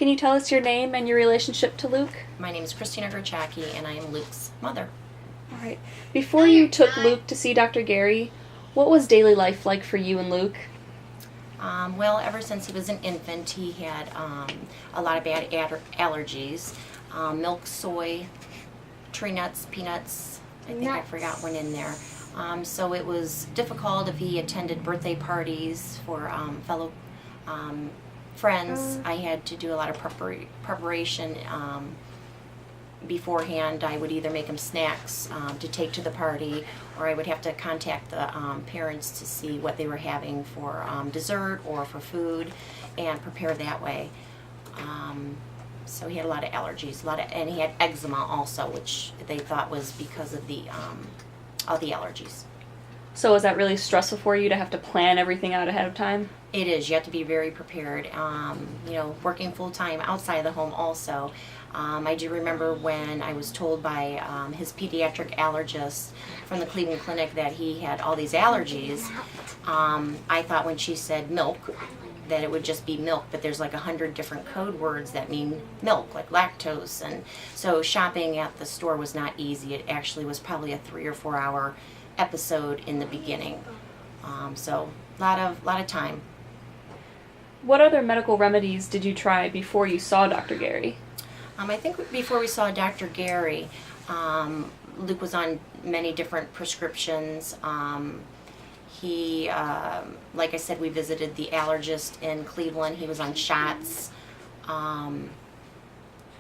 Can you tell us your name and your relationship to Luke? My name is Christina Gerchacki, and I am Luke's mother. All right. Before you took Luke to see Dr. Gary, what was daily life like for you and Luke? Well, ever since he was an infant, he had a lot of bad allergies. Milk, soy, tree nuts, peanuts. I think I forgot one in there. So it was difficult if he attended birthday parties for fellow friends. I had to do a lot of preparation beforehand. I would either make him snacks to take to the party, or I would have to contact the parents to see what they were having for dessert or for food and prepare that way. So he had a lot of allergies, and he had eczema also, which they thought was because of the allergies. So was that really stressful for you to have to plan everything out ahead of time? It is. You have to be very prepared. Working full-time outside of the home also. I do remember when I was told by his pediatric allergist from the Cleveland Clinic that he had all these allergies. I thought when she said milk that it would just be milk, but there's like 100 different code words that mean milk, like lactose. And so shopping at the store was not easy. It actually was probably a 3 or 4 hour episode in the beginning. So a lot of time. What other medical remedies did you try before you saw Dr. Gary? I think before we saw Dr. Gary, Luke was on many different prescriptions. He, like I said, we visited the allergist in Cleveland. He was on shots,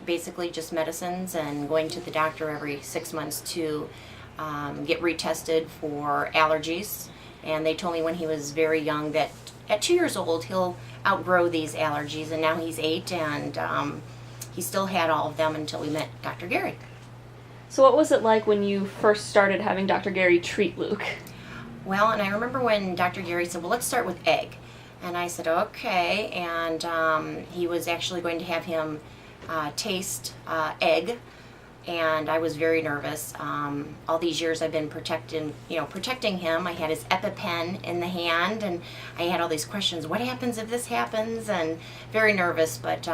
basically just medicines, and going to the doctor every 6 months to get retested for allergies. And they told me when he was very young that at 2 years old he'll outgrow these allergies, and now he's 8, and he still had all of them until we met Dr. Gary. So what was it like when you first started having Dr. Gary treat Luke? Well, and I remember when Dr. Gary said, well, let's start with egg. And I said, okay. And he was actually going to have him taste egg. And I was very nervous. All these years I've been protecting him. I had his EpiPen in the hand, and I had all these questions. What happens if this happens? And very nervous, but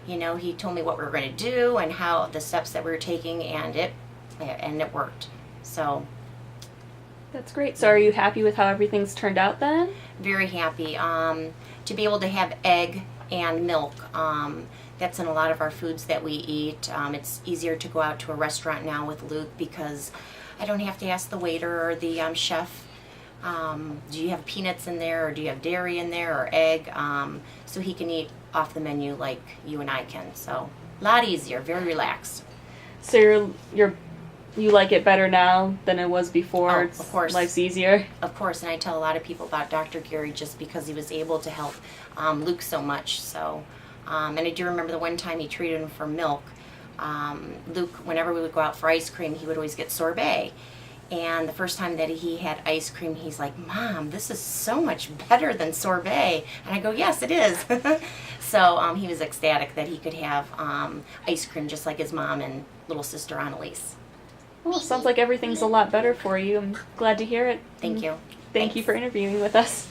he told me what we were going to do and how the steps that we were taking, and it worked. So that's great. So are you happy with how everything's turned out then? Very happy. To be able to have egg and milk, that's in a lot of our foods that we eat. It's easier to go out to a restaurant now with Luke because I don't have to ask the waiter or the chef, do you have peanuts in there, or do you have dairy in there, or egg? So he can eat off the menu like you and I can. So a lot easier, very relaxed. So you like it better now than it was before? Oh, of course. Life's easier? Of course, and I tell a lot of people about Dr. Gary just because he was able to help Luke so much. So, and I do remember the one time he treated him for milk. Luke, whenever we would go out for ice cream, he would always get sorbet. And the first time that he had ice cream, he's like, Mom, this is so much better than sorbet. And I go, yes, it is. So he was ecstatic that he could have ice cream just like his mom and little sister Annalise. Well, sounds like everything's a lot better for you. I'm glad to hear it. Thank you. Thank you for interviewing with us.